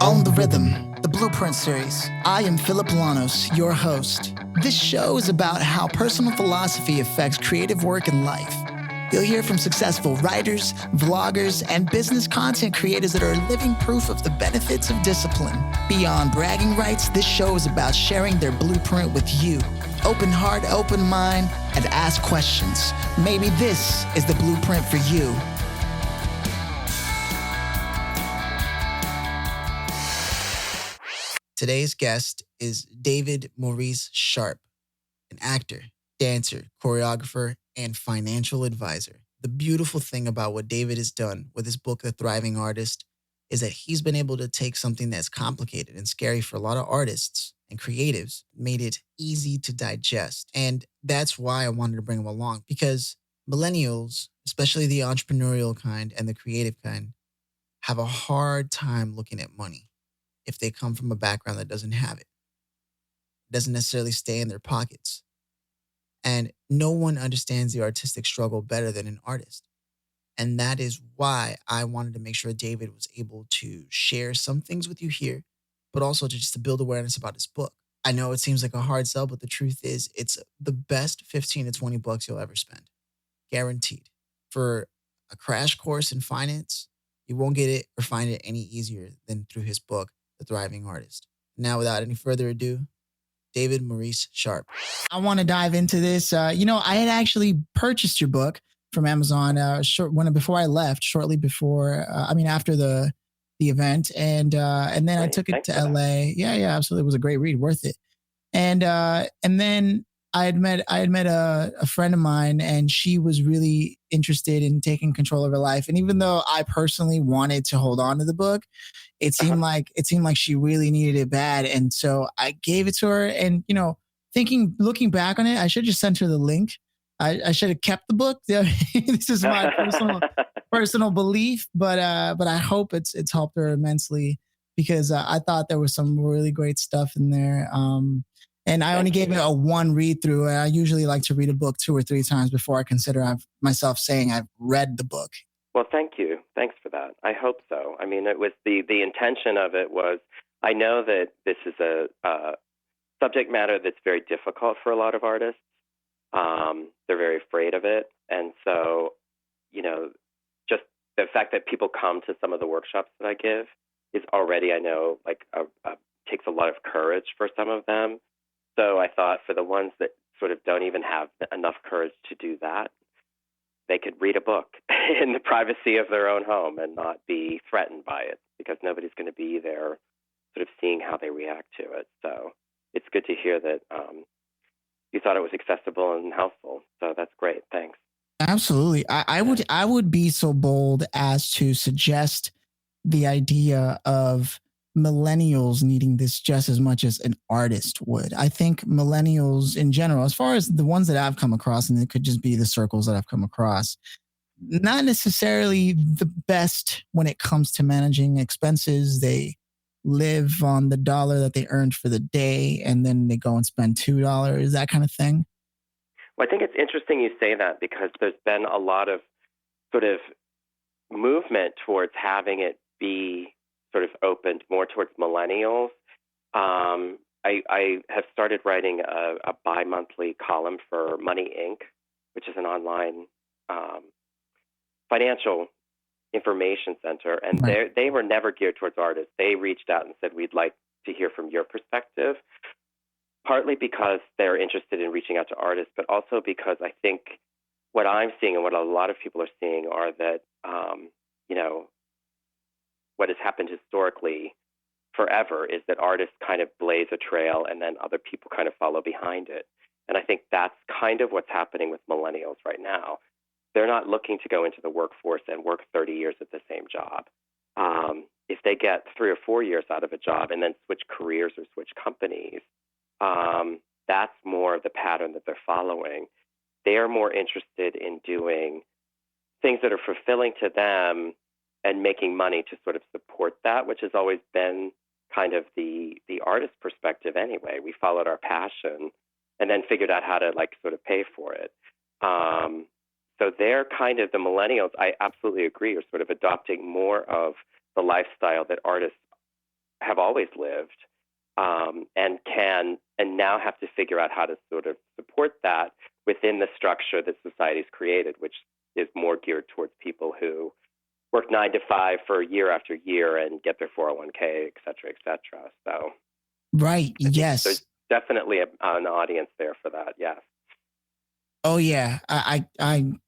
On the Rhythm, the Blueprint series. I am Philip Lanos, your host. This show is about how personal philosophy affects creative work and life. You'll hear from successful writers, vloggers, and business content creators that are living proof of the benefits of discipline. Beyond bragging rights, this show is about sharing their blueprint with you. Open heart, open mind, and ask questions. Maybe this is the blueprint for you. Today's guest is David Maurice Sharp, an actor, dancer, choreographer, and financial advisor. The beautiful thing about what David has done with his book, The Thriving Artist, is that he's been able to take something that's complicated and scary for a lot of artists and creatives, made it easy to digest. And that's why I wanted to bring him along, because millennials, especially the entrepreneurial kind and the creative kind, have a hard time looking at money if they come from a background that doesn't have it. It doesn't necessarily stay in their pockets. And no one understands the artistic struggle better than an artist. And that is why I wanted to make sure David was able to share some things with you here, but also just to build awareness about his book. I know it seems like a hard sell, but the truth is it's the best 15 to 20 bucks you'll ever spend. Guaranteed. For a crash course in finance, you won't get it or find it any easier than through his book, The Thriving Artist. Now, without any further ado, David Maurice Sharp. I want to dive into this. I had actually purchased your book from Amazon before I left, shortly before. After the event, and then I took it to LA. Yeah, absolutely, it was a great read, worth it. And then I had met a friend of mine, and she was really interested in taking control of her life. And even though I personally wanted to hold on to the book, it seemed like she really needed it bad. And so I gave it to her. And looking back on it, I should have just sent her the link. I should have kept the book. This is my personal belief, but I hope it's helped her immensely, because I thought there was some really great stuff in there. And I only gave it a one read through. I usually like to read a book 2 or 3 times before I consider myself saying I've read the book. Well, thank you. Thanks for that. I hope so. I mean, it was the intention of it was, I know that this is a subject matter that's very difficult for a lot of artists. They're very afraid of it. And so, just the fact that people come to some of the workshops that I give is already, I know, takes a lot of courage for some of them. So I thought for the ones that sort of don't even have enough courage to do that, they could read a book in the privacy of their own home and not be threatened by it, because nobody's going to be there sort of seeing how they react to it. So it's good to hear that you thought it was accessible and helpful. So that's great. Thanks. Absolutely. I would be so bold as to suggest the idea of millennials needing this just as much as an artist would. I think millennials in general, as far as the ones that I've come across, and it could just be the circles that I've come across, not necessarily the best when it comes to managing expenses. They live on the dollar that they earned for the day, and then they go and spend $2, that kind of thing. Well, I think it's interesting you say that, because there's been a lot of sort of movement towards having it be sort of opened more towards millennials. I have started writing a bi-monthly column for Money Inc., which is an online financial information center, and they were never geared towards artists. They reached out and said, we'd like to hear from your perspective, partly because they're interested in reaching out to artists, but also because I think what I'm seeing and what a lot of people are seeing are that, what has happened historically forever is that artists kind of blaze a trail and then other people kind of follow behind it. And I think that's kind of what's happening with millennials right now. They're not looking to go into the workforce and work 30 years at the same job. If they get 3 or 4 years out of a job and then switch careers or switch companies, that's more of the pattern that they're following. They are more interested in doing things that are fulfilling to them and making money to sort of support that, which has always been kind of the artist perspective anyway. We followed our passion and then figured out how to sort of pay for it. So they're kind of the millennials, I absolutely agree, are sort of adopting more of the lifestyle that artists have always lived, and now have to figure out how to sort of support that within the structure that society's created, which is more geared towards people who work 9 to 5 for year after year and get their 401k, et cetera, et cetera. So Right. I think there's Yes. definitely an audience there for that. Yes. Oh yeah.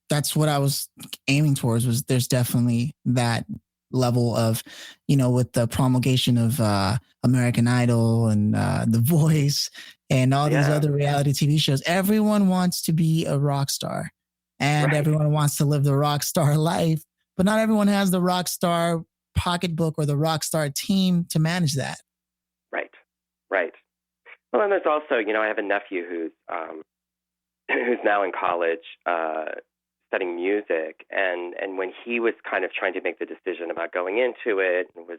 That's what I was aiming towards, was there's definitely that level of, with the promulgation of American Idol and The Voice and all these Yeah. other reality TV shows, everyone wants to be a rock star and Right. everyone wants to live the rock star life, but not everyone has the rock star pocketbook or the rock star team to manage that. Right. Right. Well, and there's also, I have a nephew who's now in college, studying music, and when he was kind of trying to make the decision about going into it, and was,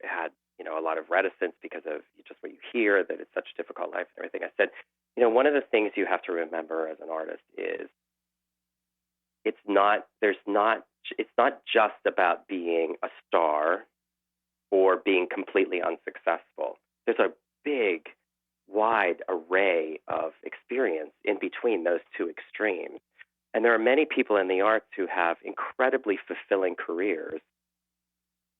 had, a lot of reticence because of just what you hear, that it's such a difficult life and everything. I said, one of the things you have to remember as an artist is it's not just about being a star or being completely unsuccessful. There's a big, wide array of experience in between those two extremes. And there are many people in the arts who have incredibly fulfilling careers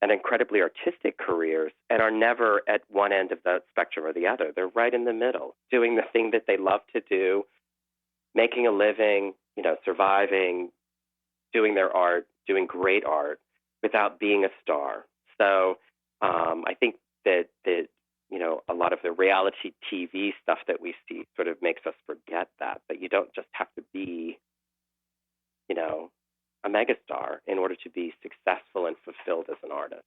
and incredibly artistic careers and are never at one end of the spectrum or the other. They're right in the middle, doing the thing that they love to do, making a living, surviving, doing their art, doing great art without being a star. So I think that a lot of the reality TV stuff that we see sort of makes us forget that you don't just have to be, a megastar in order to be successful and fulfilled as an artist.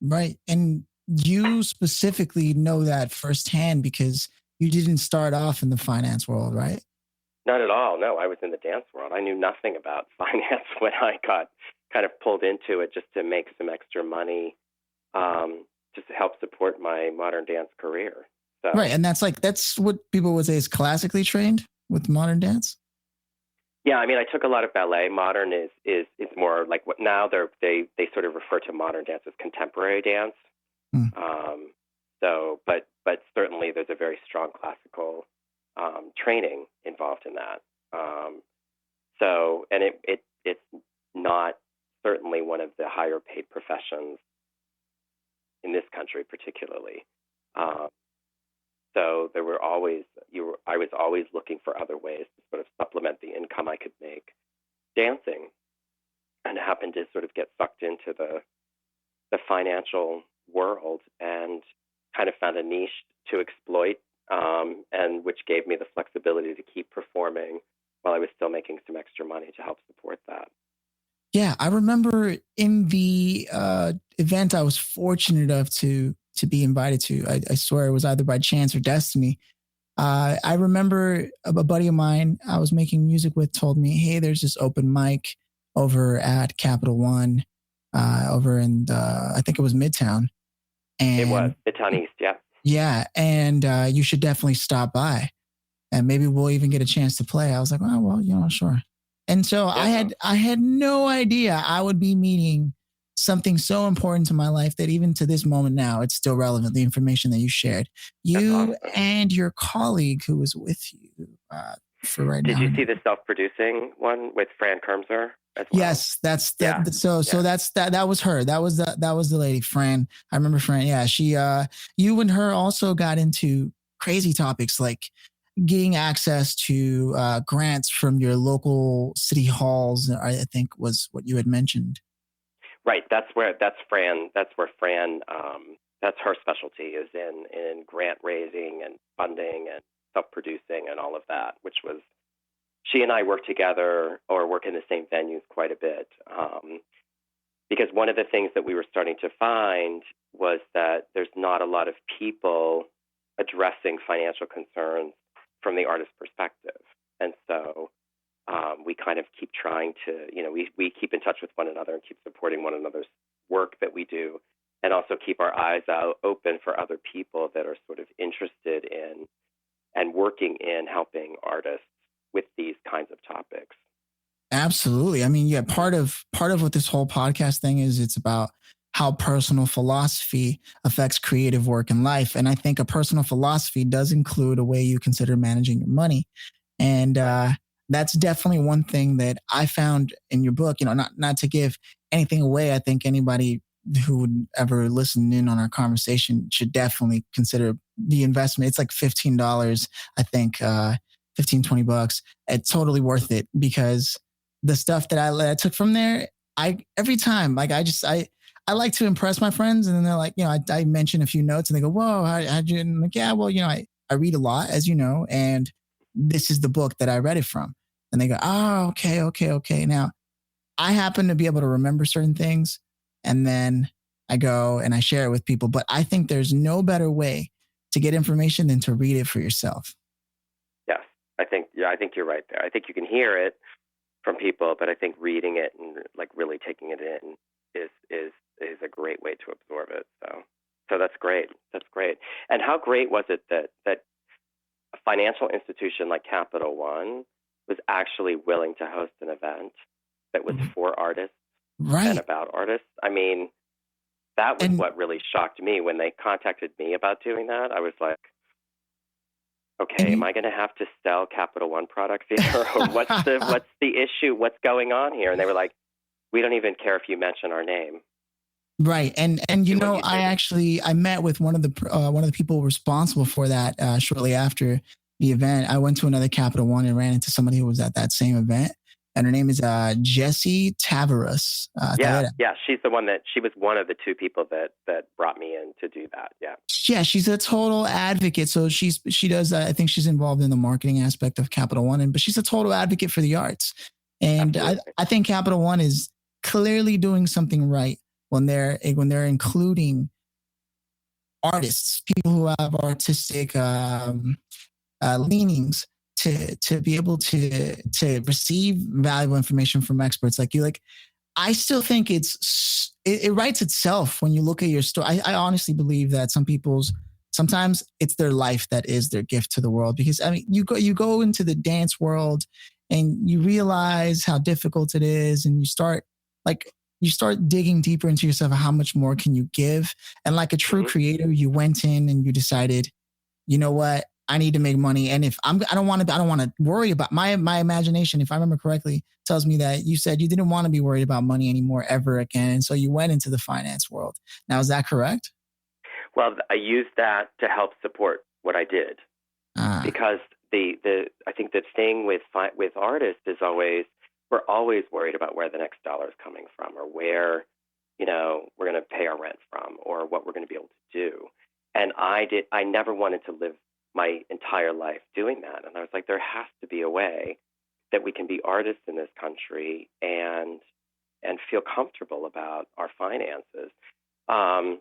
Right. And you specifically know that firsthand because you didn't start off in the finance world, right? Not at all. No, I was in the dance world. I knew nothing about finance when I got kind of pulled into it just to make some extra money, just to help support my modern dance career. So, Right. And that's what people would say is classically trained with modern dance. yeah, I mean, I took a lot of ballet. Modern is more like what now they sort of refer to modern dance as contemporary dance. Mm. But certainly there's a very strong classical training involved in that. And it's not certainly one of the higher paid professions in this country, particularly. So there were I was always looking for other ways to sort of supplement the income I could make dancing, and happened to sort of get sucked into the financial world and kind of found a niche to exploit, and which gave me the flexibility to keep performing while I was still making some extra money to help support that. Yeah, I remember in the event I was fortunate enough to be invited to. I swear it was either by chance or destiny. I remember a buddy of mine I was making music with told me, "Hey, there's this open mic over at Capital One, over in I think it was Midtown." And it was Midtown East, yeah. Yeah, and you should definitely stop by, and maybe we'll even get a chance to play. I was like, "Oh well, sure." And so Yeah. I had no idea I would be meeting something so important to my life that even to this moment now, it's still relevant. The information that you shared, That's you awesome. and your colleague who was with you for right Did now. you see the self-producing one with Fran Kermser as well? Yes, that's that. Yeah. So Yeah. that's that was her. That was the lady, Fran. I remember Fran. Yeah, she you and her also got into crazy topics like getting access to grants from your local city halls. I think was what you had mentioned. Right. That's where Fran. That's where Fran. That's her specialty, is in grant raising and funding and self-producing and all of that. Which was, she and I work together or work in the same venues quite a bit, because one of the things that we were starting to find was that there's not a lot of people addressing financial concerns from the artist's perspective, and so we kind of keep trying to, we keep in touch with one another and keep supporting one another's work that we do, and also keep our eyes out open for other people that are sort of interested in and working in helping artists with these kinds of topics. Absolutely. I mean, yeah, part of what this whole podcast thing is, it's about how personal philosophy affects creative work in life. And I think a personal philosophy does include a way you consider managing your money. And Right. that's definitely one thing that I found in your book. Not to give anything away. I think anybody who would ever listen in on our conversation should definitely consider the investment. It's like $15, I think, 15, $20. It's totally worth it because the stuff that I took from there, every time, like I like to impress my friends, and then they're like, I mention a few notes, and they go, "Whoa, how'd you?" And I'm like, yeah, well, I read a lot, as you know, and this is the book that I read it from. And they go, "Oh, okay, okay, okay." Now, I happen to be able to remember certain things, and then I go and I share it with people. But I think there's no better way to get information than to read it for yourself. Yes, I think you're right there. I think you can hear it from people, but I think reading it and like really taking it in is a great way to absorb it. So that's great. That's great. And how great was it that a financial institution like Capital One was actually willing to host an event that was for artists and Right. about artists? I mean, that was And what really shocked me when they contacted me about doing that. I was like, and okay, am you I going to have to sell Capital One products here, or what's the issue? What's going on here? And they were like, we don't even care if you mention our name. Right, and Do what you I do. actually I met with one of the people responsible for that shortly after the event. I went to another Capital One and ran into somebody who was at that same event, and her name is Jessie Tavares. Yeah, yeah. She was one of the two people that brought me in to do that. Yeah, Yeah, she's a total advocate. So she does. I think she's involved in the marketing aspect of Capital One, but she's a total advocate for the arts. And absolutely. I think Capital One is clearly doing something right when they're including artists, people who have artistic leanings to be able to receive valuable information from experts like you. Like I still think it writes itself when you look at your story. I honestly believe that sometimes it's their life that is their gift to the world because I mean you go into the dance world and you realize how difficult it is and like you start digging deeper into yourself. How much more can you give? And like a true Hmm. creator, you went in and you decided, you know what? I need to make money. And if I don't want to worry about my imagination. If I remember correctly, tells me that you said you didn't want to be worried about money anymore ever again. And so you went into the finance world. Now, is that correct? Well, I used that to help support what I did Ah, because the I think that staying with artists is always we're always worried about where the next dollar is coming from or where we're going to pay our rent from or what we're going to be able to do. And I never wanted to live my entire life doing that. And I was like, there has to be a way that we can be artists in this country and feel comfortable about our finances, um,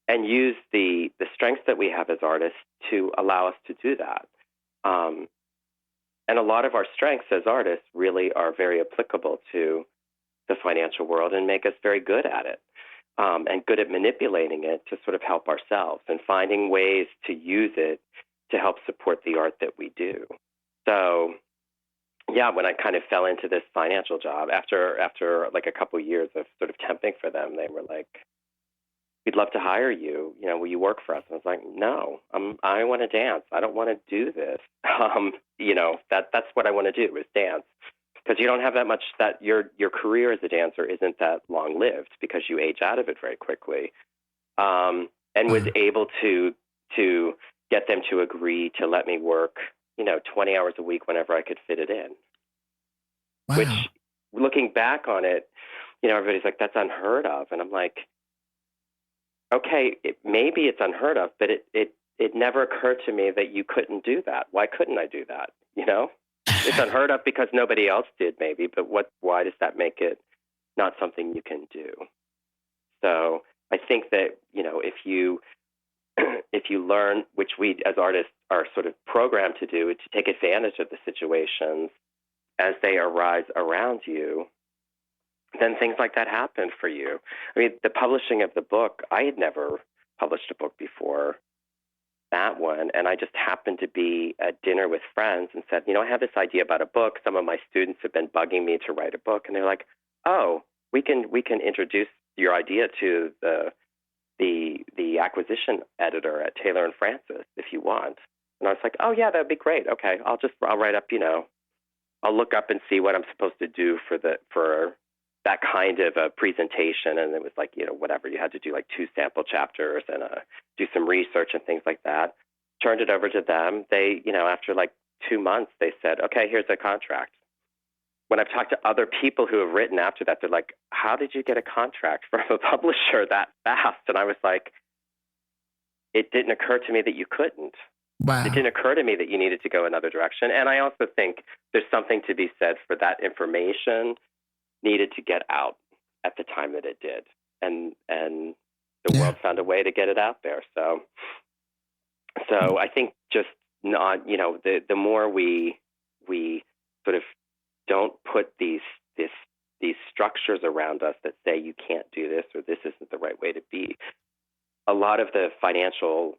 and use the strengths that we have as artists to allow us to do that. Um, and a lot of our strengths as artists really are very applicable to the financial world and make us very good at it, and good at manipulating it to sort of help ourselves and finding ways to use it to help support the art that we do. So, yeah, when I kind of fell into this financial job after like a couple of years of sort of temping for them, they were like, "We'd love to hire you. Will you work for us?" And I was like, "No, I want to dance. I don't want to do this. That's what I want to do is dance." Because you don't have that much that your career as a dancer isn't that long lived because you age out of it very quickly. And was ah, able to get them to agree to let me work 20 hours a week whenever I could fit it in. wow. Which, looking back on it, everybody's like, that's unheard of, and I'm like, okay, maybe it's unheard of, but it never occurred to me that you couldn't do that. Why couldn't I do that? It's unheard of because nobody else did, maybe, but why does that make it not something you can do? So I think that, if you if you learn, which we as artists are sort of programmed to do, to take advantage of the situations as they arise around you, then things like that happen for you. I mean, the publishing of the book, I had never published a book before that one, and I just happened to be at dinner with friends and said, I have this idea about a book. Some of my students have been bugging me to write a book, and they're like, "Oh, we can introduce your idea to the acquisition editor at Taylor and Francis if you want. And I was like, oh yeah, that'd be great. Okay, I'll write up, I'll look up and see what I'm supposed to do for that kind of a presentation. And it was like, whatever, you had to do like 2 sample chapters and do some research and things like that. Turned it over to them. They, after like 2 months, they said, okay, here's a contract. When I've talked to other people who have written after that, they're like, how did you get a contract from a publisher that fast? And I was like, it didn't occur to me that you couldn't. Wow. It didn't occur to me that you needed to go another direction. And I also think there's something to be said for that information needed to get out at the time that it did. And the world found a way to get it out there. So I think just not, the more we sort of don't put these structures around us that say you can't do this or this isn't the right way to be. A lot of the financial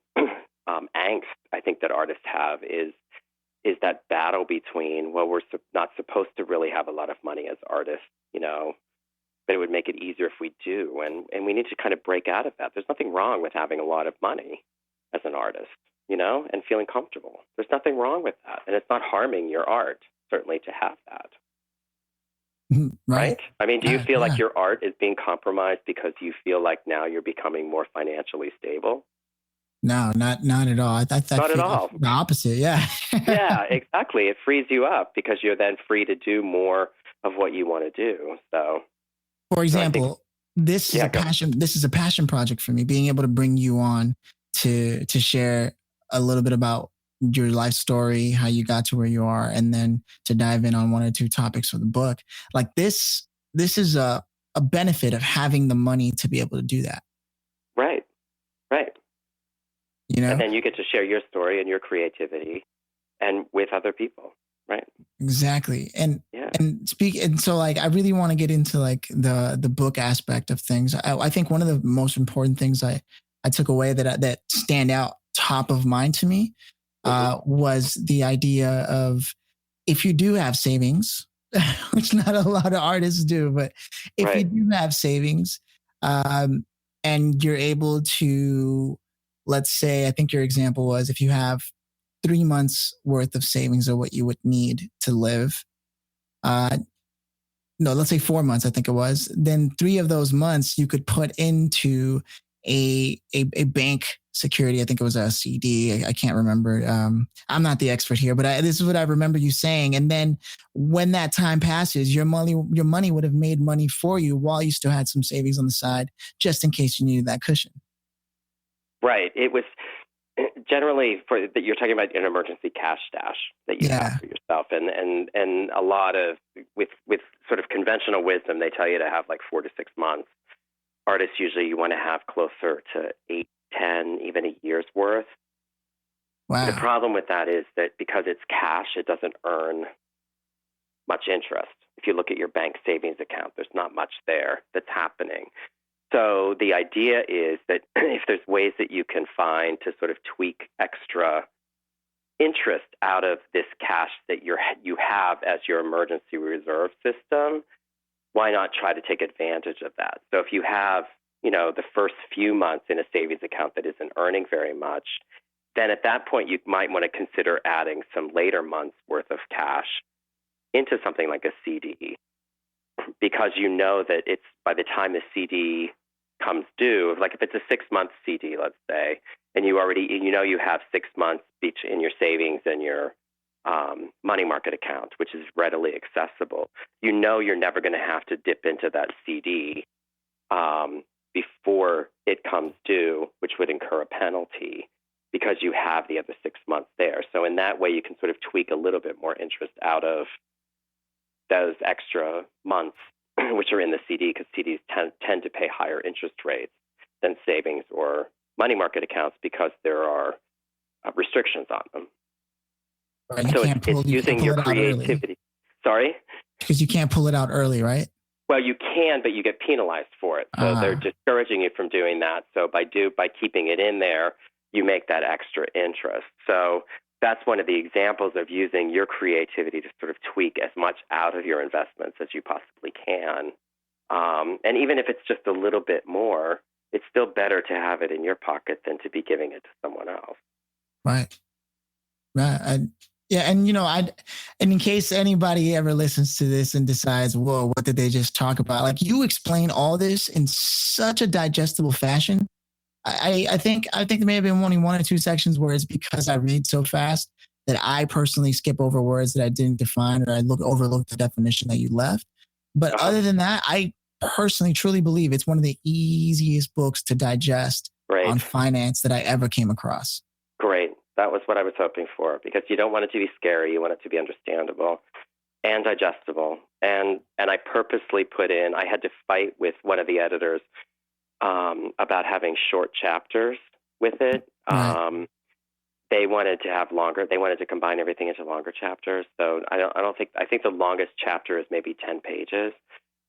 angst I think that artists have is that battle between, well, we're not supposed to really have a lot of money as artists, but it would make it easier if we do. And we need to kind of break out of that. There's nothing wrong with having a lot of money as an artist, and feeling comfortable. There's nothing wrong with that. And it's not harming your art, certainly, to have that. Right? I mean, do you feel like your art is being compromised because you feel like now you're becoming more financially stable? No, not at all. I not at all. The opposite. Yeah. Yeah, exactly. It frees you up because you're then free to do more of what you want to do. So, for example, this is a passion. This is a passion project for me. Being able to bring you on to share a little bit about your life story, how you got to where you are, and then to dive in on 1 or 2 topics for the book. Like this is a benefit of having the money to be able to do that. Right. And then you get to share your story and your creativity and with other people. Right. Exactly. And so like, I really want to get into like the book aspect of things. I think one of the most important things I took away that stand out top of mind to me was the idea of, if you do have savings, which not a lot of artists do, but if you do have savings, and you're able to, let's say, I think your example was, if you have 3 months worth of savings of what you would need to live, let's say 4 months, I think it was, then 3 of those months you could put into a bank security. I think it was a CD. I can't remember. I'm not the expert here, but this is what I remember you saying. And then when that time passes, your money would have made money for you while you still had some savings on the side, just in case you needed that cushion. Right. It was generally that you're talking about an emergency cash stash that you have for yourself, and a lot of with sort of conventional wisdom, they tell you to have like 4 to 6 months. Artists usually you want to have closer to 8, 10, even a year's worth. Wow. The problem with that is that because it's cash, it doesn't earn much interest. If you look at your bank savings account, there's not much there that's happening. So the idea is that if there's ways that you can find to sort of tweak extra interest out of this cash that you have as your emergency reserve system, why not try to take advantage of that? So if you have, the first few months in a savings account that isn't earning very much, then at that point you might want to consider adding some later months worth of cash into something like a CD, because you know that it's by the time the CD comes due, like if it's a 6-month CD, let's say, and you already, you have 6 months each in your savings and your money market account, which is readily accessible, you're never going to have to dip into that CD before it comes due, which would incur a penalty because you have the other 6 months there. So in that way, you can sort of tweak a little bit more interest out of those extra months, which are in the CD, because CDs tend to pay higher interest rates than savings or money market accounts because there are restrictions on them. Right, so it's using your creativity. Sorry? Because you can't pull it out early, right? Well, you can, but you get penalized for it. So they're discouraging you from doing that. So by keeping it in there, you make that extra interest. So that's one of the examples of using your creativity to sort of tweak as much out of your investments as you possibly can And even if it's just a little bit more, it's still better to have it in your pocket than to be giving it to someone else. Right. Right. Yeah. And, and in case anybody ever listens to this and decides, whoa, what did they just talk about? Like, you explain all this in such a digestible fashion. I think there may have been only one or two sections where it's because I read so fast that I personally skip over words that I didn't define, or I overlook the definition that you left. But Uh-huh. other than that, I personally truly believe it's one of the easiest books to digest Great. on finance that I ever came across. Great. That was what I was hoping for, because you don't want it to be scary. You want it to be understandable and digestible. And I purposely put in, I had to fight with one of the editors about having short chapters with it. Right. They wanted to have longer. They wanted to combine everything into longer chapters. So I think the longest chapter is maybe 10 pages.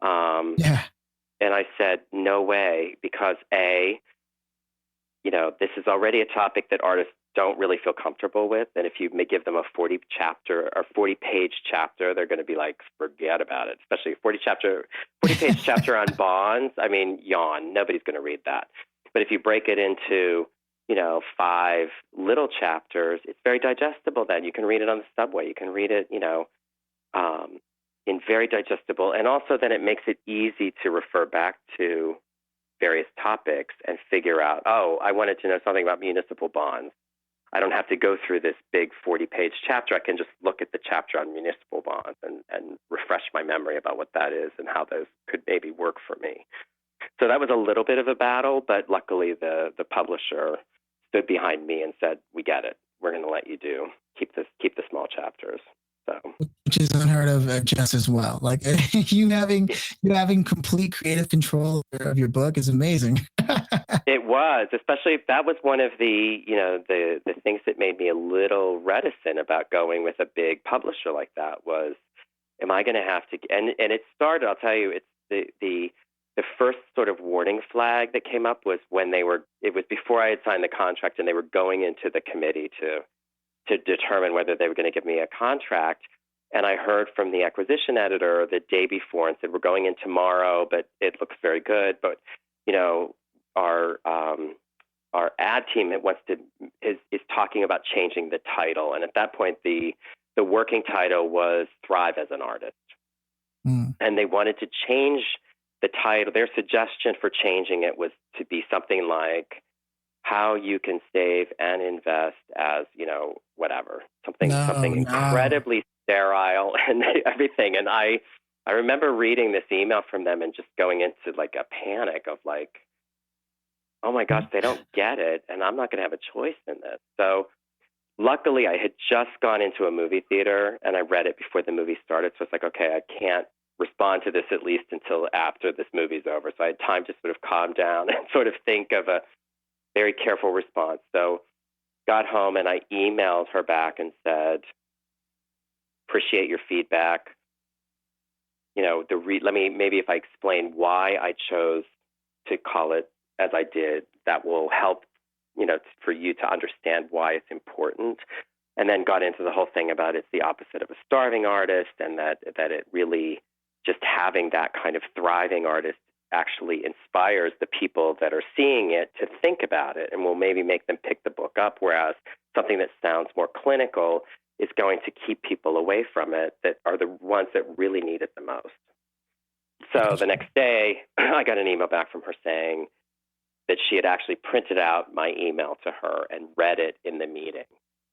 Yeah. And I said, no way, because this is already a topic that artists don't really feel comfortable with. And if you may give them a 40-page chapter, they're going to be like, forget about it. Especially a 40-page chapter on bonds. I mean, yawn. Nobody's going to read that. But if you break it into, 5 little chapters, it's very digestible then. You can read it on the subway. You can read it, in very digestible. And also then it makes it easy to refer back to various topics and figure out, I wanted to know something about municipal bonds. I don't have to go through this big 40-page chapter. I can just look at the chapter on municipal bonds and refresh my memory about what that is and how those could maybe work for me. So that was a little bit of a battle, but luckily the publisher stood behind me and said, we get it. We're going to let you keep the small chapters. So, which is unheard of just as well. Like you having complete creative control of your book is amazing. It was, especially if that was one of the, the things that made me a little reticent about going with a big publisher like that was, am I going to have to, and it started, I'll tell you, it's the first sort of warning flag that came up was when it was before I had signed the contract and they were going into the committee to determine whether they were going to give me a contract. And I heard from the acquisition editor the day before and said, we're going in tomorrow, but it looks very good. But, our ad team is talking about changing the title. And at that point, the working title was Thrive as an Artist. Mm. And they wanted to change the title. Their suggestion for changing it was to be something like How You Can Save and Invest as, whatever, something incredibly sterile and everything. And I remember reading this email from them and just going into like a panic of like, oh my gosh, they don't get it, and I'm not going to have a choice in this. So luckily, I had just gone into a movie theater, and I read it before the movie started. So it's like, okay, I can't respond to this at least until after this movie's over. So I had time to sort of calm down and sort of think of a very careful response. So got home, and I emailed her back and said, appreciate your feedback. Let me maybe if I explain why I chose to call it as I did, that will help, for you to understand why it's important. And then got into the whole thing about it's the opposite of a starving artist, and that it really just having that kind of thriving artist actually inspires the people that are seeing it to think about it and will maybe make them pick the book up, whereas something that sounds more clinical is going to keep people away from it that are the ones that really need it the most. So the next day, I got an email back from her saying that she had actually printed out my email to her and read it in the meeting,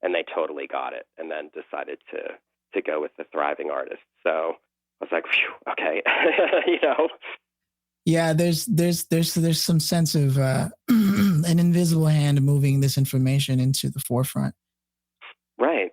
and they totally got it, and then decided to go with the thriving artist. So I was like, phew, okay, Yeah, there's some sense of an invisible hand moving this information into the forefront. Right.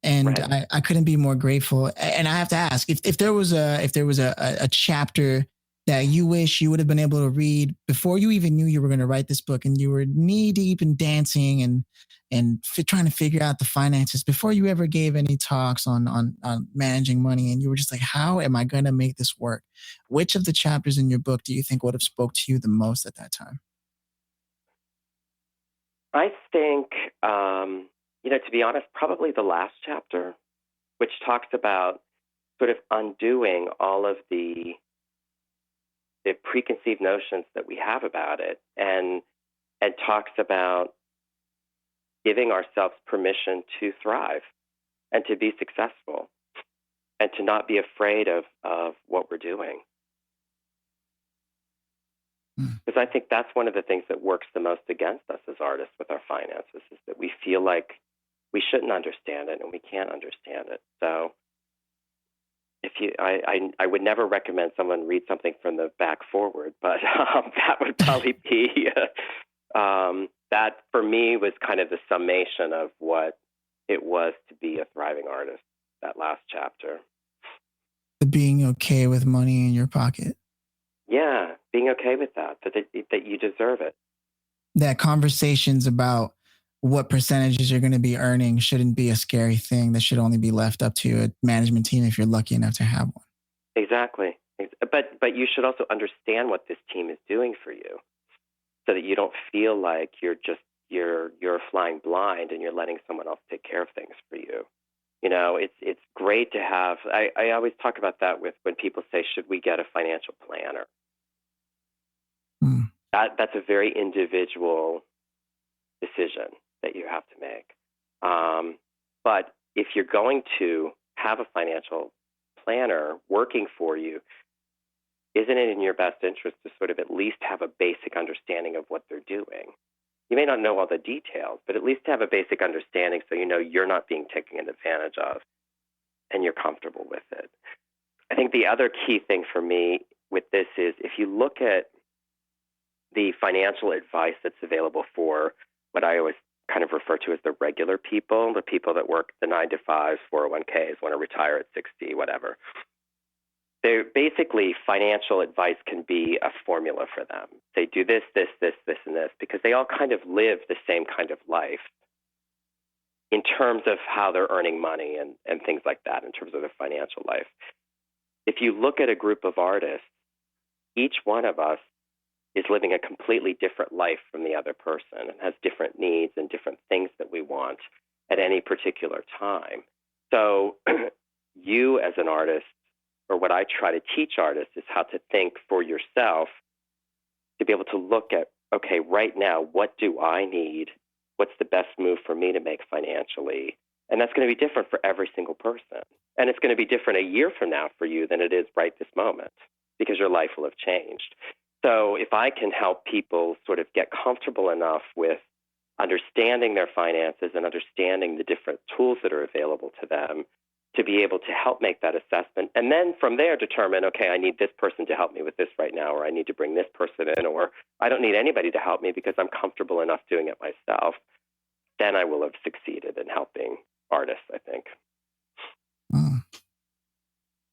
And right. I couldn't be more grateful. And I have to ask, if there was a chapter that you wish you would have been able to read before you even knew you were going to write this book, and you were knee deep in dancing and trying to figure out the finances before you ever gave any talks on managing money, and you were just like, how am I going to make this work? Which of the chapters in your book do you think would have spoke to you the most at that time? I think, to be honest, probably the last chapter, which talks about sort of undoing all of the the preconceived notions that we have about it, and talks about giving ourselves permission to thrive and to be successful and to not be afraid of what we're doing. Because I think that's one of the things that works the most against us as artists with our finances, is that we feel like we shouldn't understand it and we can't understand it. So I would never recommend someone read something from the back forward, but that would probably be, that for me was kind of the summation of what it was to be a thriving artist, that last chapter. Being okay with money in your pocket. Yeah, being okay with that you deserve it. That conversations about what percentages you're going to be earning shouldn't be a scary thing. That should only be left up to a management team if you're lucky enough to have one. Exactly. But you should also understand what this team is doing for you, so that you don't feel like you're flying blind and you're letting someone else take care of things for you. You know, it's great to have. I always talk about that with when people say, "Should we get a financial planner?" That's a very individual decision that you have to make. But if you're going to have a financial planner working for you, isn't it in your best interest to sort of at least have a basic understanding of what they're doing? You may not know all the details, but at least have a basic understanding so you know you're not being taken advantage of and you're comfortable with it. I think the other key thing for me with this is, if you look at the financial advice that's available for what I always kind of refer to as the regular people, the people that work the 9-to-5s, 401ks, want to retire at 60, whatever. They're basically, financial advice can be a formula for them. They do this, this, this, this, and this, because they all kind of live the same kind of life in terms of how they're earning money and things like that, in terms of their financial life. If you look at a group of artists, each one of us is living a completely different life from the other person and has different needs and different things that we want at any particular time. So you as an artist, or what I try to teach artists, is how to think for yourself, to be able to look at, okay, right now, what do I need? What's the best move for me to make financially? And that's going to be different for every single person. And it's going to be different a year from now for you than it is right this moment, because your life will have changed. So if I can help people sort of get comfortable enough with understanding their finances and understanding the different tools that are available to them, to be able to help make that assessment, and then from there determine, okay, I need this person to help me with this right now, or I need to bring this person in, or I don't need anybody to help me because I'm comfortable enough doing it myself, then I will have succeeded in helping artists, I think.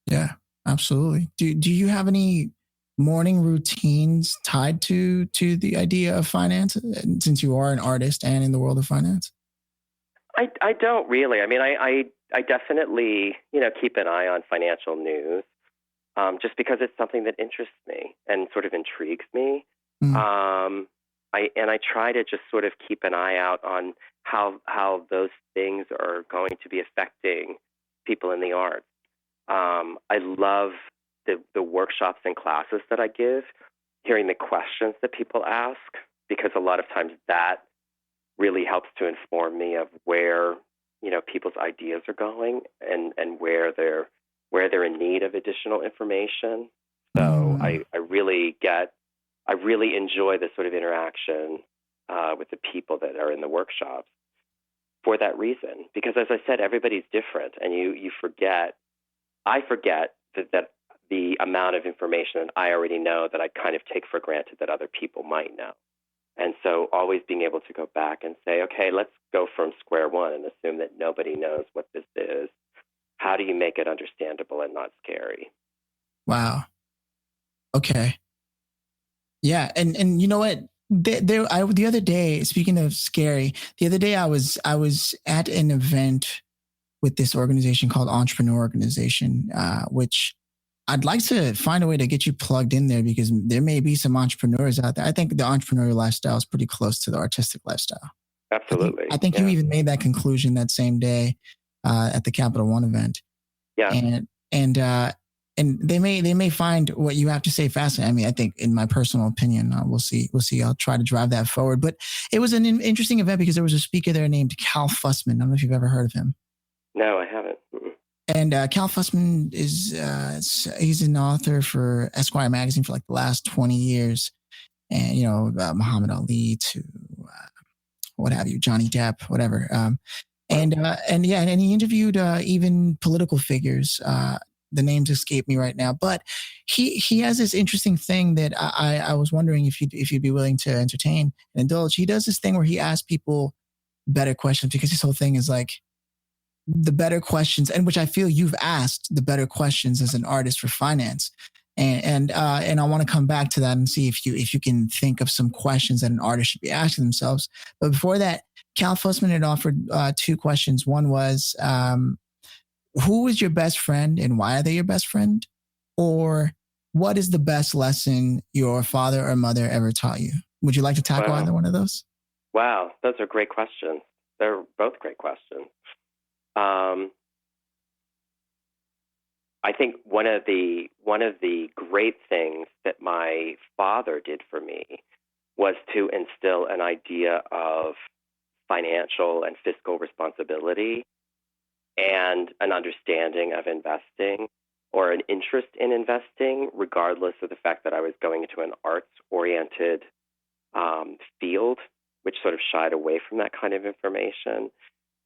Yeah, absolutely. Do you have any morning routines tied to the idea of finance, since you are an artist and in the world of finance? I don't really. I mean, I definitely, keep an eye on financial news, just because it's something that interests me and sort of intrigues me. I try to just sort of keep an eye out on how those things are going to be affecting people in the arts. I love the workshops and classes that I give, hearing the questions that people ask, because a lot of times that really helps to inform me of where people's ideas are going and where they're in need of additional information. So I really enjoy the sort of interaction with the people that are in the workshops for that reason. Because as I said, everybody's different, and I forget that the amount of information that I already know that I kind of take for granted that other people might know. And so always being able to go back and say, okay, let's go from square one and assume that nobody knows what this is. How do you make it understandable and not scary? Wow. Okay. Yeah. And you know what? The other day, speaking of scary, the other day I was at an event with this organization called Entrepreneur Organization, which I'd like to find a way to get you plugged in there, because there may be some entrepreneurs out there. I think the entrepreneurial lifestyle is pretty close to the artistic lifestyle. Absolutely. I think you even made that conclusion that same day at the Capital One event. Yeah. And and they may find what you have to say fascinating. I mean, I think, in my personal opinion, we'll see. I'll try to drive that forward. But it was an interesting event because there was a speaker there named Cal Fussman. I don't know if you've ever heard of him. No, I haven't. Mm-mm. And Cal Fussman he's an author for Esquire magazine for like the last 20 years, and Muhammad Ali to what have you, Johnny Depp, whatever. And yeah, and he interviewed even political figures. The names escape me right now, but he has this interesting thing that I was wondering if you'd be willing to entertain and indulge. He does this thing where he asks people better questions, because his whole thing is like the better questions, and which I feel you've asked the better questions as an artist for finance. And I want to come back to that and see if you can think of some questions that an artist should be asking themselves. But before that, Cal Fussman had offered two questions. One was, who is your best friend and why are they your best friend? Or what is the best lesson your father or mother ever taught you? Would you like to tackle Wow. either one of those? Wow, those are great questions. They're both great questions. I think one of the great things that my father did for me was to instill an idea of financial and fiscal responsibility and an understanding of investing, or an interest in investing, regardless of the fact that I was going into an arts-oriented field, which sort of shied away from that kind of information.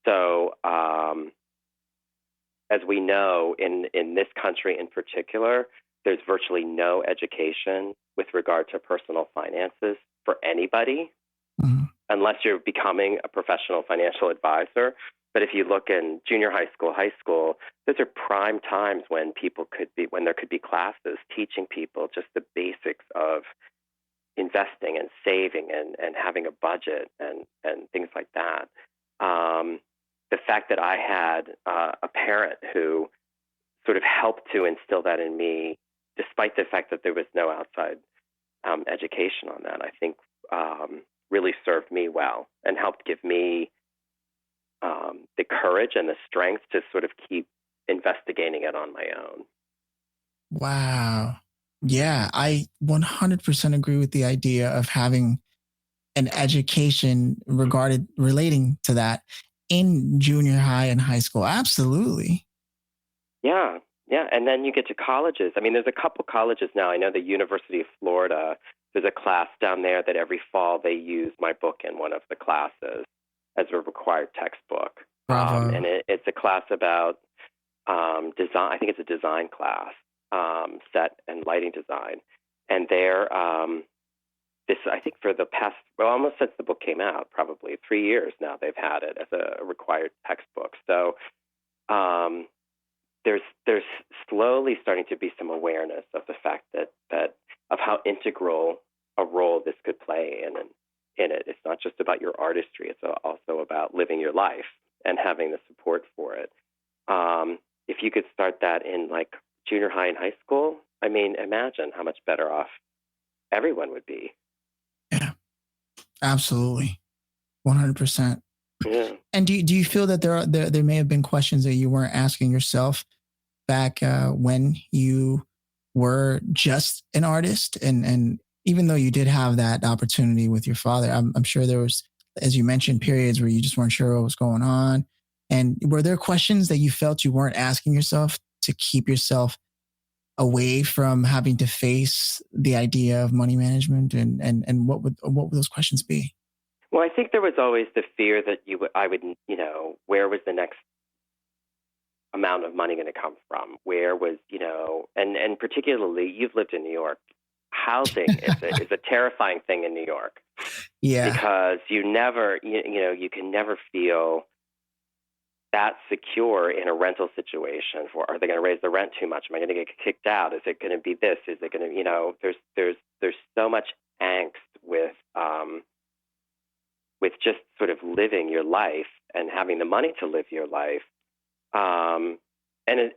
So, as we know, in this country in particular, there's virtually no education with regard to personal finances for anybody, Mhm. unless you're becoming a professional financial advisor. But if you look in junior high school, those are prime times when there could be classes teaching people just the basics of investing and saving and having a budget and things like that. The fact that I had a parent who sort of helped to instill that in me, despite the fact that there was no outside education on that, I think really served me well and helped give me the courage and the strength to sort of keep investigating it on my own. Wow. Yeah, I 100% agree with the idea of having an education relating to that in junior high and high school. Absolutely. Yeah, yeah. And then you get to colleges. I mean, there's a couple colleges now. I know the University of Florida, there's a class down there that every fall they use my book in one of the classes as a required textbook. Bravo. And it's a class about design. I think it's a design class, set and lighting design. And they're, I think for the past, well, almost since the book came out, probably 3 years now, they've had it as a required textbook. So there's slowly starting to be some awareness of the fact that of how integral a role this could play in it. It's not just about your artistry; it's also about living your life and having the support for it. If you could start that in like junior high and high school, I mean, imagine how much better off everyone would be. Yeah, absolutely. 100%. Yeah. And do you feel that there may have been questions that you weren't asking yourself back when you were just an artist, and even though you did have that opportunity with your father, I'm sure there was, as you mentioned, periods where you just weren't sure what was going on. And were there questions that you felt you weren't asking yourself to keep yourself away from having to face the idea of money management, and what would those questions be? Well, I think there was always the fear that I would, where was the next amount of money going to come from? Where was, and particularly, you've lived in New York. Housing is a terrifying thing in New York. Yeah. Because you never, you can never feel that secure in a rental situation. Are they going to raise the rent too much? Am I going to get kicked out? Is it going to be this? Is it going to, there's so much angst with just sort of living your life and having the money to live your life. And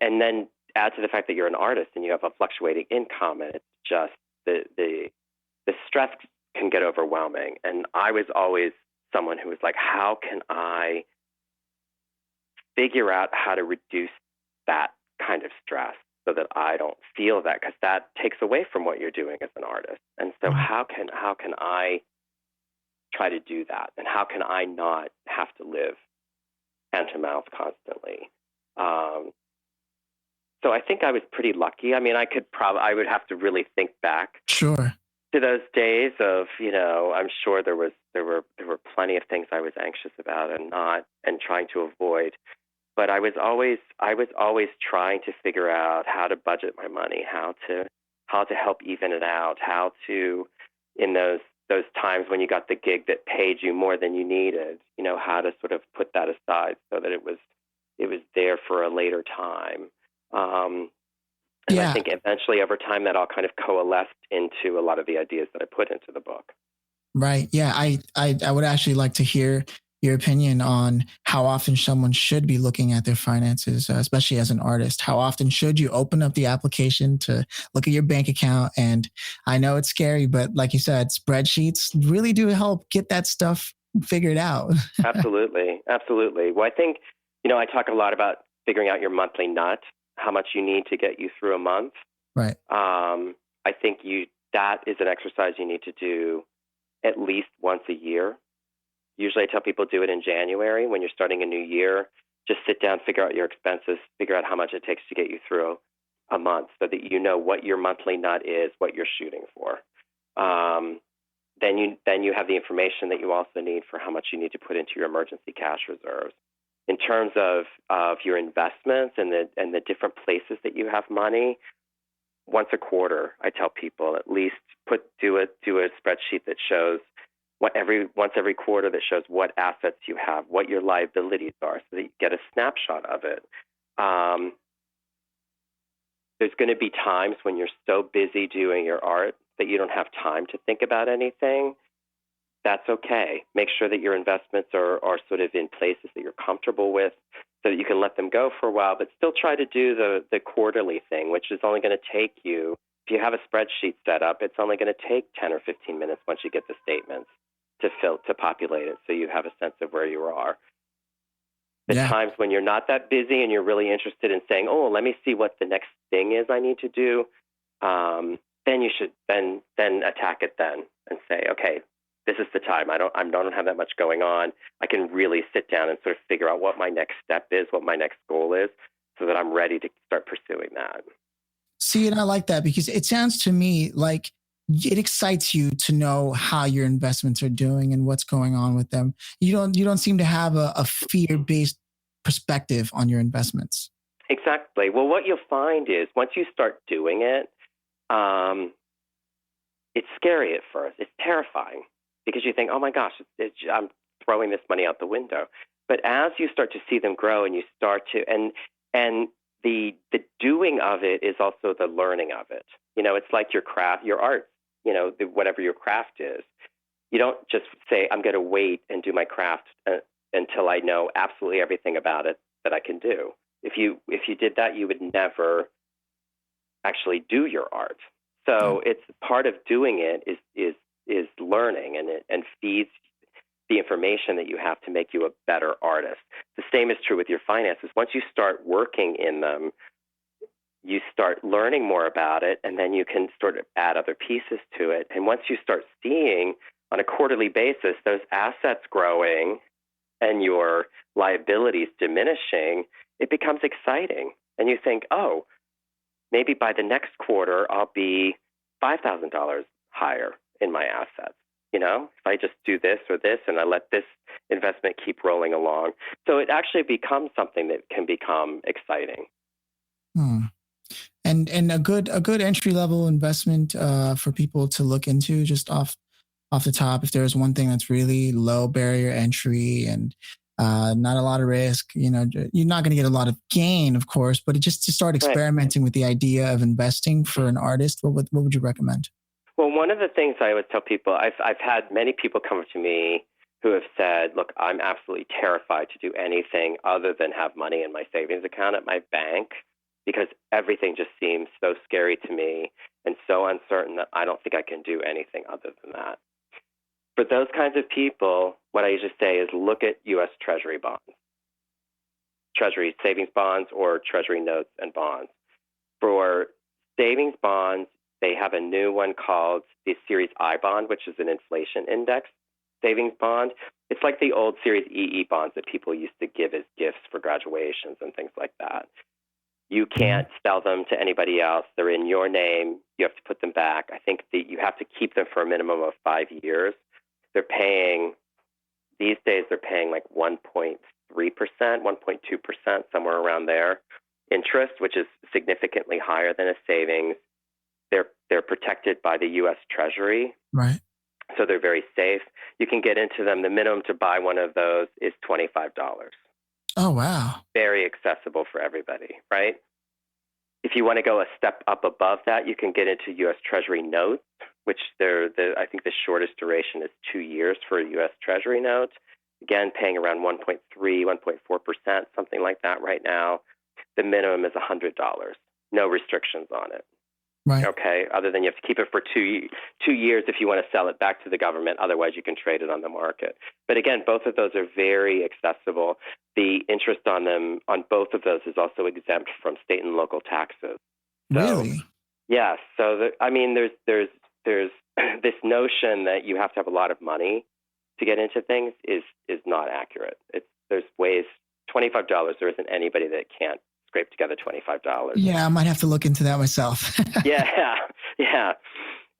then add to the fact that you're an artist and you have a fluctuating income, and it's just the stress can get overwhelming. And I was always someone who was like, how can I figure out how to reduce that kind of stress? so that I don't feel that, because that takes away from what you're doing as an artist. And so Right. how can I try to do that? And how can I not have to live hand to mouth constantly? Um, so I think I was pretty lucky. I mean, I would have to really think back Sure. to those days of, I'm sure there were plenty of things I was anxious about and trying to avoid. But I was always trying to figure out how to budget my money, how to help even it out, how to, in those times when you got the gig that paid you more than you needed, how to sort of put that aside so that it was there for a later time. Um, and I Yeah. think eventually over time that all kind of coalesced into a lot of the ideas that I put into the book. Right. Yeah. I would actually like to hear your opinion on how often someone should be looking at their finances, especially as an artist. How often should you open up the application to look at your bank account? And I know it's scary, but like you said, spreadsheets really do help get that stuff figured out. Absolutely. Absolutely. Well, I think, I talk a lot about figuring out your monthly nut, how much you need to get you through a month. Right. I think that is an exercise you need to do at least once a year. Usually I tell people do it in January when you're starting a new year. Just sit down, figure out your expenses, figure out how much it takes to get you through a month so that you know what your monthly nut is, what you're shooting for. Then you have the information that you also need for how much you need to put into your emergency cash reserves. In terms of your investments and the different places that you have money, once a quarter, I tell people at least do a spreadsheet that shows once every quarter that shows what assets you have, what your liabilities are, so that you get a snapshot of it. There's going to be times when you're so busy doing your art that you don't have time to think about anything. That's okay. Make sure that your investments are sort of in places that you're comfortable with so that you can let them go for a while, but still try to do the quarterly thing, which is only going to take you, if you have a spreadsheet set up, it's only going to take 10 or 15 minutes once you get the statements to populate it so you have a sense of where you are. The Yeah. times when you're not that busy and you're really interested in saying, oh, let me see what the next thing is I need to do, then you should then attack it then and say, okay, this is the time. I don't have that much going on. I can really sit down and sort of figure out what my next step is, what my next goal is, so that I'm ready to start pursuing that. See, and I like that because it sounds to me like it excites you to know how your investments are doing and what's going on with them. You don't seem to have a fear-based perspective on your investments. Exactly. Well, what you'll find is once you start doing it, it's scary at first. It's terrifying because you think, oh my gosh, I'm throwing this money out the window. But as you start to see them grow and you start to, and the doing of it is also the learning of it. It's like your craft, your art, whatever your craft is. You don't just say, I'm going to wait and do my craft until I know absolutely everything about it that I can do. If you did that, you would never actually do your art. So it's part of doing it is learning, and feeds the information that you have to make you a better artist. The same is true with your finances. Once you start working in them, you start learning more about it, and then you can sort of add other pieces to it. And once you start seeing on a quarterly basis those assets growing and your liabilities diminishing, it becomes exciting. And you think, oh, maybe by the next quarter, I'll be $5,000 higher in my assets. If I just do this or this and I let this investment keep rolling along. So it actually becomes something that can become exciting. Hmm. And a good entry level investment for people to look into just off the top. If there's one thing that's really low barrier entry and not a lot of risk, you're not going to get a lot of gain, of course, but just to start Right. experimenting with the idea of investing for an artist, what would you recommend? Well, one of the things I always tell people, I've had many people come to me who have said, look, I'm absolutely terrified to do anything other than have money in my savings account at my bank because everything just seems so scary to me and so uncertain that I don't think I can do anything other than that. For those kinds of people, what I usually say is look at U.S. Treasury bonds, Treasury savings bonds or Treasury notes and bonds. For savings bonds, they have a new one called the Series I bond, which is an inflation index savings bond. It's like the old Series EE bonds that people used to give as gifts for graduations and things like that. You can't sell them to anybody else. They're in your name. You have to put them back. I think that you have to keep them for a minimum of 5 years. They're paying, these days, they're paying like 1.3%, 1.2%, somewhere around there, interest, which is significantly higher than a savings. They're protected by the U.S. Treasury. Right. So they're very safe. You can get into them. The minimum to buy one of those is $25. Oh, wow. Very accessible for everybody, right? If you want to go a step up above that, you can get into U.S. Treasury notes, which I think the shortest duration is 2 years for a U.S. Treasury note. Again, paying around 1.3, 1.4%, something like that right now. The minimum is $100. No restrictions on it. Right. Okay, other than you have to keep it for 2 years if you want to sell it back to the government. Otherwise, you can trade it on the market. But again, both of those are very accessible. The interest on them, on both of those, is also exempt from state and local taxes. So, really? Yeah. So, there's this notion that you have to have a lot of money to get into things is not accurate. There's ways. $25. There isn't anybody that can't scrape together $25. Yeah, I might have to look into that myself. yeah,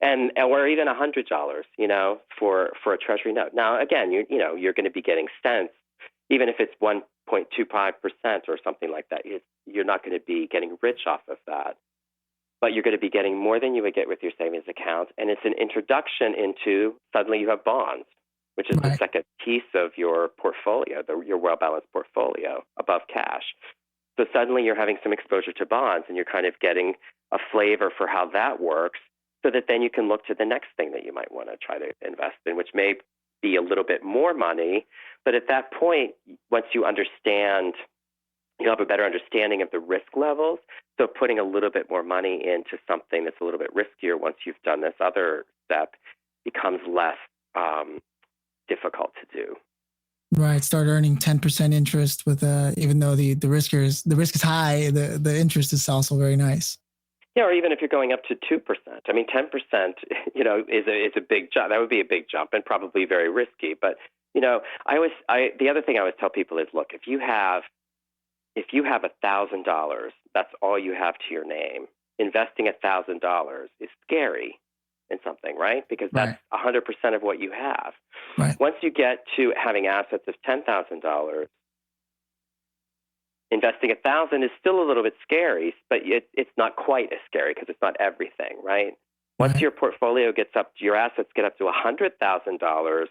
and or even $100, for a Treasury note. Now, again, you're going to be getting cents, even if it's 1.25% or something like that. You're not going to be getting rich off of that, but you're going to be getting more than you would get with your savings account, and it's an introduction into suddenly you have bonds, which is the second piece of your portfolio, your well-balanced portfolio above cash. So suddenly you're having some exposure to bonds, and you're kind of getting a flavor for how that works, so that then you can look to the next thing that you might want to try to invest in, which may be a little bit more money. But at that point, once you understand, you'll have a better understanding of the risk levels. So putting a little bit more money into something that's a little bit riskier once you've done this other step becomes less difficult to do. Right. Start earning 10% interest with even though the risk is high, the interest is also very nice. Yeah, or even if you're going up to 2%. I mean, 10%, is a big jump. That would be a big jump and probably very risky. But the other thing I always tell people is, look, if you have $1,000, that's all you have to your name. Investing $1,000 is scary in something, right? Because that's 100% of what you have. Right. Once you get to having assets of $10,000, investing $1,000 is still a little bit scary, but it's not quite as scary because it's not everything, right? Once your portfolio your assets get up to $100,000,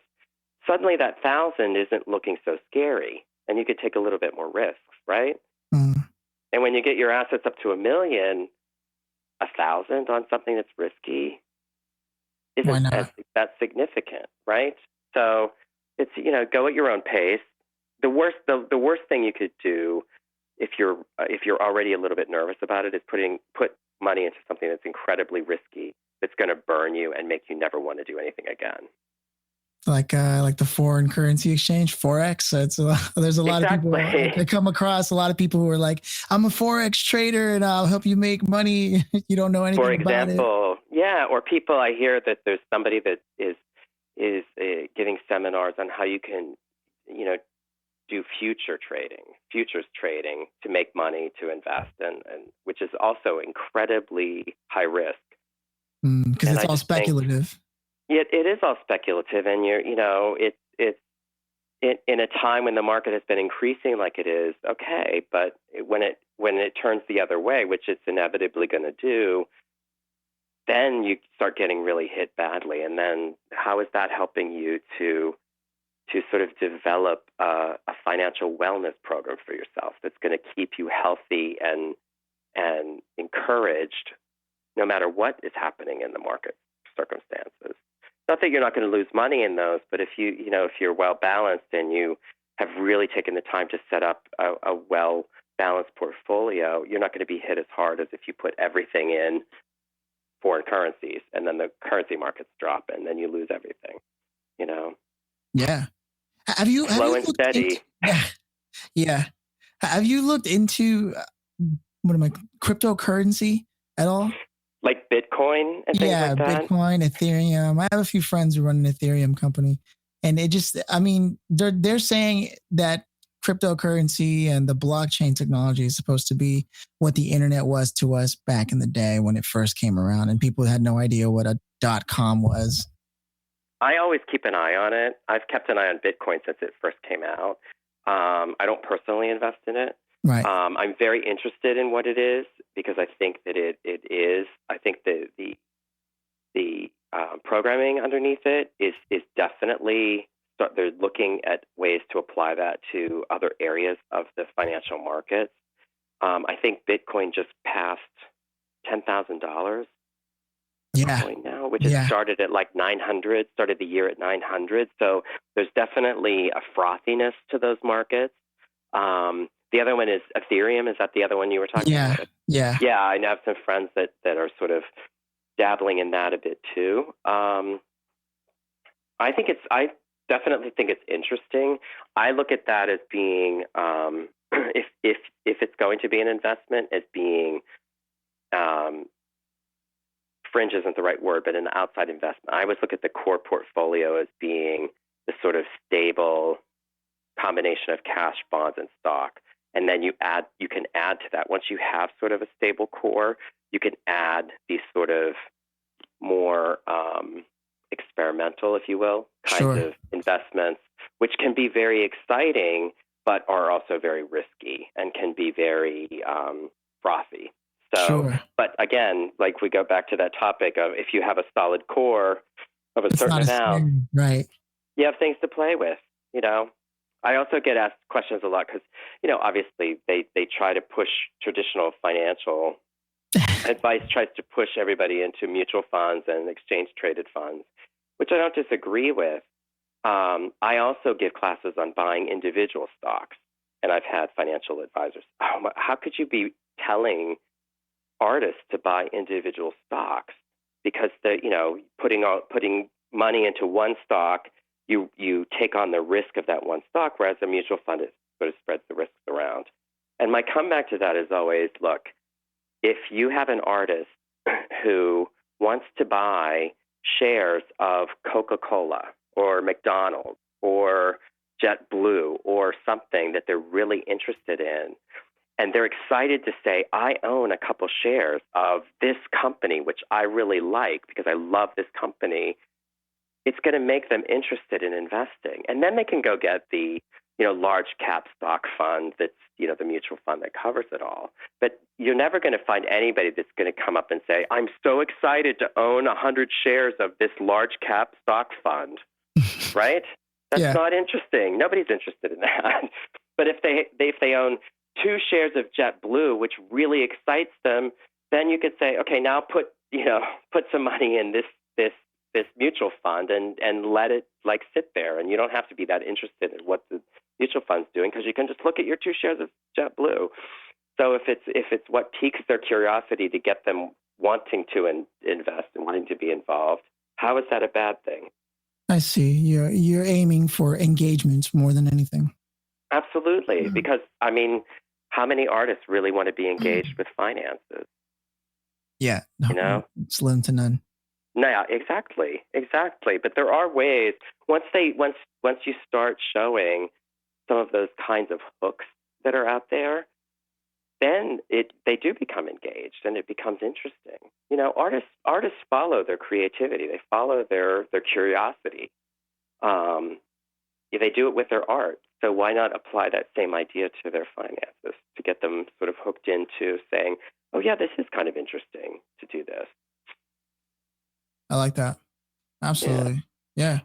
suddenly that $1,000 isn't looking so scary, and you could take a little bit more risks, right? Mm. And when you get your assets up to $1 million, $1,000 on something that's risky isn't that significant, right? So it's go at your own pace. The worst thing you could do if you're already a little bit nervous about it is put money into something that's incredibly risky, that's going to burn you and make you never want to do anything again. Like the foreign currency exchange, Forex. There's a lot of people. I come across a lot of people who are like, I'm a Forex trader and I'll help you make money. You don't know anything about it. For example, yeah, or people, I hear that there's somebody that is giving seminars on how you can, do futures trading to make money to invest, and which is also incredibly high risk. Because it's all speculative. It is all speculative, and it's in a time when the market has been increasing like it is, okay, but when it turns the other way, which it's inevitably going to do, then you start getting really hit badly. And then how is that helping you to sort of develop a financial wellness program for yourself that's going to keep you healthy and encouraged no matter what is happening in the market circumstances? Not that you're not going to lose money in those, but if you're well balanced and you have really taken the time to set up a well balanced portfolio, you're not going to be hit as hard as if you put everything in foreign currencies and then the currency markets drop and then you lose everything. Yeah. Have you slow and steady? Yeah. Have you looked into cryptocurrency at all? Like Bitcoin and things Yeah, like that? Bitcoin, Ethereum. I have a few friends who run an Ethereum company, and it just, I mean, they're saying that cryptocurrency and the blockchain technology is supposed to be what the internet was to us back in the day when it first came around, and people had no idea what a .com was. I always keep an eye on it. I've kept an eye on Bitcoin since it first came out. I don't personally invest in it. Right. I'm very interested in what it is because I think that it is. I think the programming underneath it is definitely. They're looking at ways to apply that to other areas of the financial markets. I think Bitcoin just passed $10,000. Yeah. Now, which has started at like 900, started the year at 900. So there's definitely a frothiness to those markets. The other one is Ethereum. Is that the other one you were talking about? Yeah. Yeah, I have some friends that are sort of dabbling in that a bit too. I definitely think it's interesting. I look at that as being, if it's going to be an investment, as being fringe isn't the right word, but an outside investment. I always look at the core portfolio as being the sort of stable combination of cash, bonds, and stock. And then you can add to that. Once you have sort of a stable core, you can add these sort of more experimental, if you will, kinds of investments, which can be very exciting, but are also very risky and can be very frothy. So, but again, like we go back to that topic of if you have a solid core of a certain amount, right? You have things to play with. You know, I also get asked questions a lot because, you know, obviously they try to push traditional financial advice, tries to push everybody into mutual funds and exchange traded funds, which I don't disagree with. I also give classes on buying individual stocks, and I've had financial advisors. How could you be telling artists to buy individual stocks? Because putting money into one stock, you take on the risk of that one stock, whereas a mutual fund sort of spreads the risks around. And my comeback to that is always, look, if you have an artist who wants to buy shares of Coca-Cola or McDonald's or JetBlue or something that they're really interested in, and they're excited to say, I own a couple shares of this company, which I really like because I love this company, it's going to make them interested in investing. And then they can go get the, large cap stock fund that's, the mutual fund that covers it all. But you're never going to find anybody that's going to come up and say, I'm so excited to own 100 shares of this large cap stock fund, right? That's not interesting. Nobody's interested in that. But if they own 2 shares of JetBlue, which really excites them, then you could say, okay, now put some money in this mutual fund and let it sit there, and you don't have to be that interested in what the mutual fund's doing because you can just look at your 2 shares of JetBlue. So if it's what piques their curiosity to get them wanting to invest and wanting to be involved, how is that a bad thing? I see. You're aiming for engagement more than anything. Absolutely, because how many artists really want to be engaged with finances? Yeah, slim to none. No, exactly. But there are ways. Once you start showing some of those kinds of hooks that are out there, then they do become engaged and it becomes interesting. Artists follow their creativity. They follow their curiosity. They do it with their art. So why not apply that same idea to their finances to get them sort of hooked into saying, oh yeah, this is kind of interesting to do this. I like that. Absolutely. Yeah.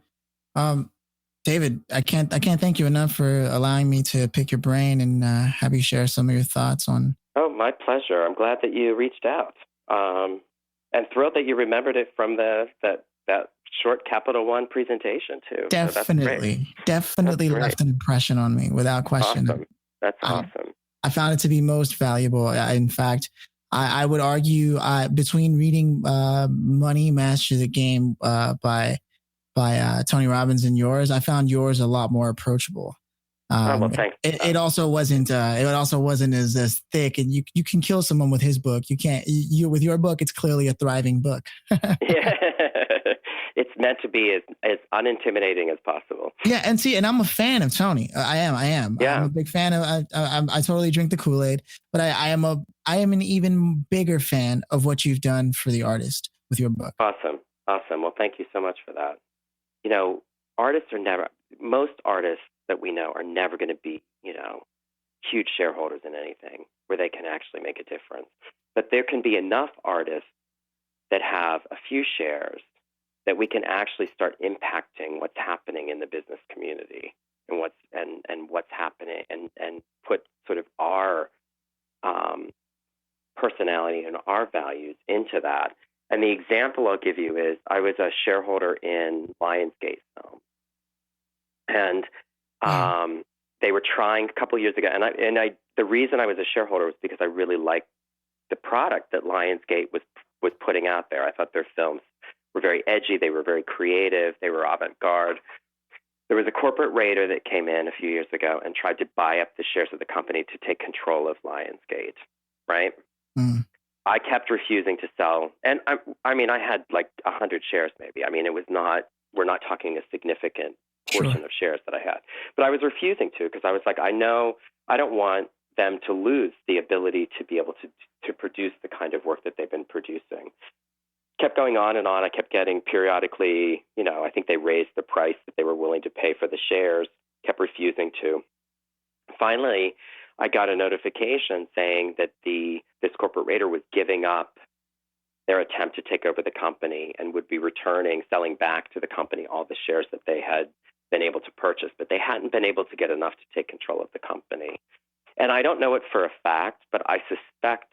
David, I can't thank you enough for allowing me to pick your brain and have you share some of your thoughts on. Oh, my pleasure. I'm glad that you reached out, and thrilled that you remembered it from that short Capital One presentation too. Definitely left an impression on me without question. Awesome. That's awesome. I found it to be most valuable. In fact, I would argue between reading Money Master the Game by Tony Robbins and yours, I found yours a lot more approachable. Oh, well, thanks. It also wasn't as thick, and you can kill someone with his book. You can't you with your book. It's clearly a thriving book. Yeah. It's meant to be as unintimidating as possible. Yeah, and I'm a fan of Tony. I am. Yeah. I'm a big fan of. I totally drink the Kool-Aid, but I am an even bigger fan of what you've done for the artist with your book. Awesome. Well, thank you so much for that. Most artists that we know are never going to be, huge shareholders in anything where they can actually make a difference. But there can be enough artists that have a few shares that we can actually start impacting what's happening in the business community and what's happening and put sort of our personality and our values into that. And the example I'll give you is I was a shareholder in Lionsgate Film. And they were trying a couple of years ago. And the reason I was a shareholder was because I really liked the product that Lionsgate was putting out there. I thought their films were very edgy. They were very creative. They were avant-garde. There was a corporate raider that came in a few years ago and tried to buy up the shares of the company to take control of Lionsgate, right? Mm. I kept refusing to sell. And I had like 100 shares maybe. We're not talking a significant portion of shares that I had. But I was refusing to because I was like, I know I don't want them to lose the ability to be able to produce the kind of work that they've been producing. Kept going on and on. I kept getting periodically, I think they raised the price that they were willing to pay for the shares, kept refusing to. Finally, I got a notification saying that this corporate raider was giving up their attempt to take over the company and would be selling back to the company all the shares that they had been able to purchase, but they hadn't been able to get enough to take control of the company. And I don't know it for a fact, but I suspect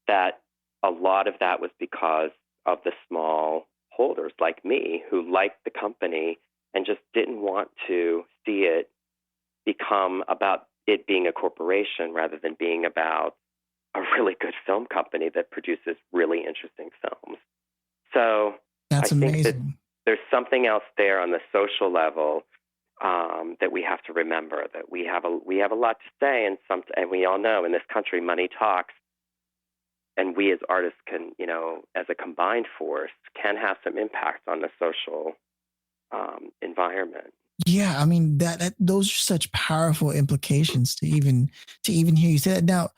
that a lot of that was because of the small holders like me who liked the company and just didn't want to see it become about it being a corporation rather than being about a really good film company that produces really interesting films. So that's amazing. I think that there's something else there on the social level that we have to remember, that we have a lot to say, and we all know in this country money talks, and we as artists can, as a combined force, can have some impact on the social environment. Yeah, that those are such powerful implications to even hear you say that. Now,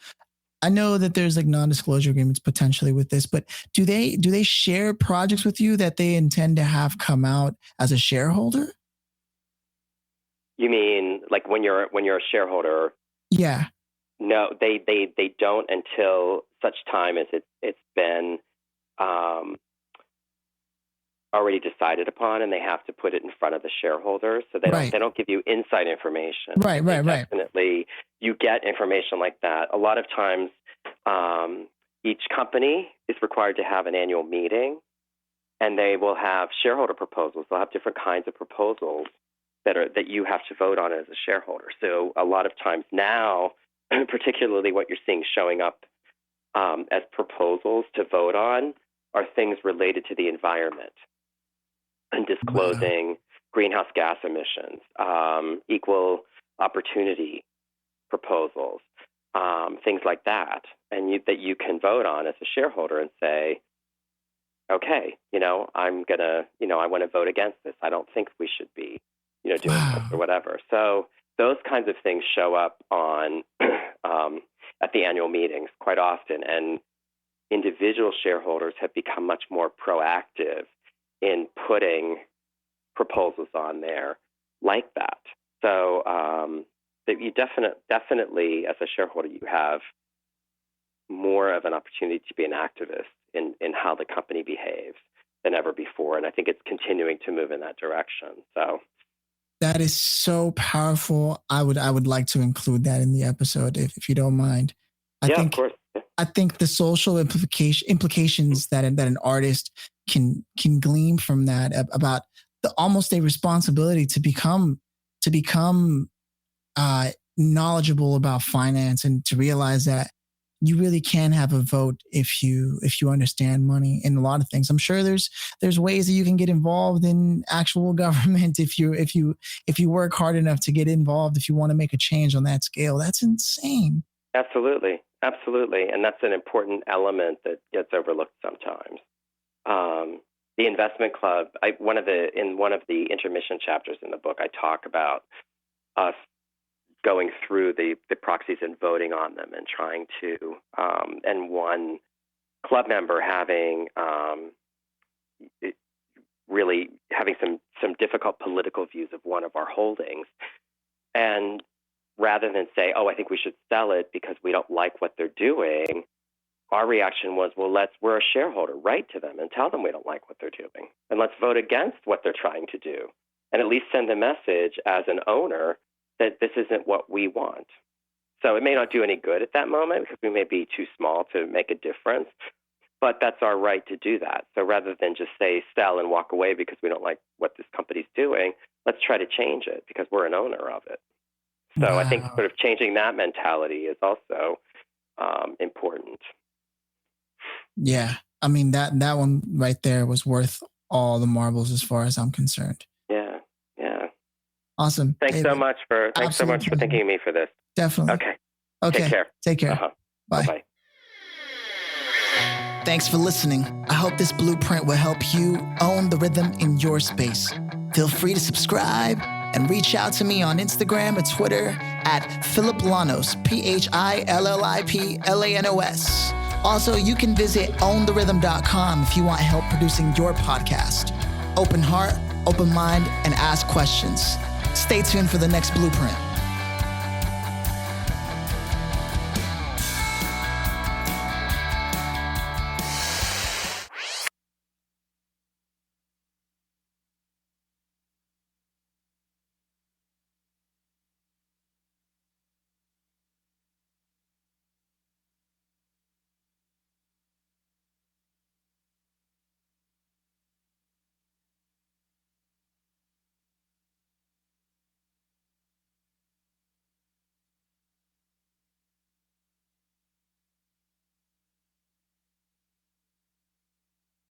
I know that there's like non-disclosure agreements potentially with this, but do they share projects with you that they intend to have come out as a shareholder? You mean like when you're a shareholder? Yeah. No, they don't until such time as it's been already decided upon, and they have to put it in front of the shareholders. So they don't give you inside information. Right. Definitely, you get information like that. A lot of times, each company is required to have an annual meeting, and they will have shareholder proposals. They'll have different kinds of proposals that you have to vote on as a shareholder. So a lot of times now, particularly what you're seeing showing up as proposals to vote on are things related to the environment and disclosing greenhouse gas emissions, equal opportunity proposals, things like that, and that you can vote on as a shareholder and say, okay, I want to vote against this. I don't think we should be, doing this or whatever. So those kinds of things show up on at the annual meetings quite often, and individual shareholders have become much more proactive in putting proposals on there like that. So that you definitely, as a shareholder, you have more of an opportunity to be an activist in how the company behaves than ever before. And I think it's continuing to move in that direction. So that is so powerful. I would like to include that in the episode if you don't mind. Of course. I think the social implications that an artist can glean from that about almost a responsibility to become knowledgeable about finance and to realize that you really can have a vote if you understand money and a lot of things. I'm sure there's ways that you can get involved in actual government if you work hard enough to get involved, if you want to make a change on that scale. That's insane. Absolutely. Absolutely. And that's an important element that gets overlooked sometimes. The investment club, in one of the intermission chapters in the book, I talk about us going through the proxies and voting on them and trying to, and one club member having really having some difficult political views of one of our holdings. And rather than say, oh, I think we should sell it because we don't like what they're doing, our reaction was, well, we're a shareholder, write to them and tell them we don't like what they're doing. And let's vote against what they're trying to do. And at least send a message as an owner that this isn't what we want. So it may not do any good at that moment because we may be too small to make a difference, but that's our right to do that. So rather than just say sell and walk away because we don't like what this company's doing, let's try to change it because we're an owner of it. So Wow. I think sort of changing that mentality is also important. Yeah. I mean, that one right there was worth all the marbles as far as I'm concerned. Yeah. Yeah. Awesome. Thanks so much for thinking of me for this. Definitely. Okay. Take care. Take care. Bye. Bye. Thanks for listening. I hope this blueprint will help you own the rhythm in your space. Feel free to subscribe and reach out to me on Instagram or Twitter at Philip Lanos, PhillippLanos. Also, you can visit owntherhythm.com if you want help producing your podcast. Open heart, open mind, and ask questions. Stay tuned for the next blueprint.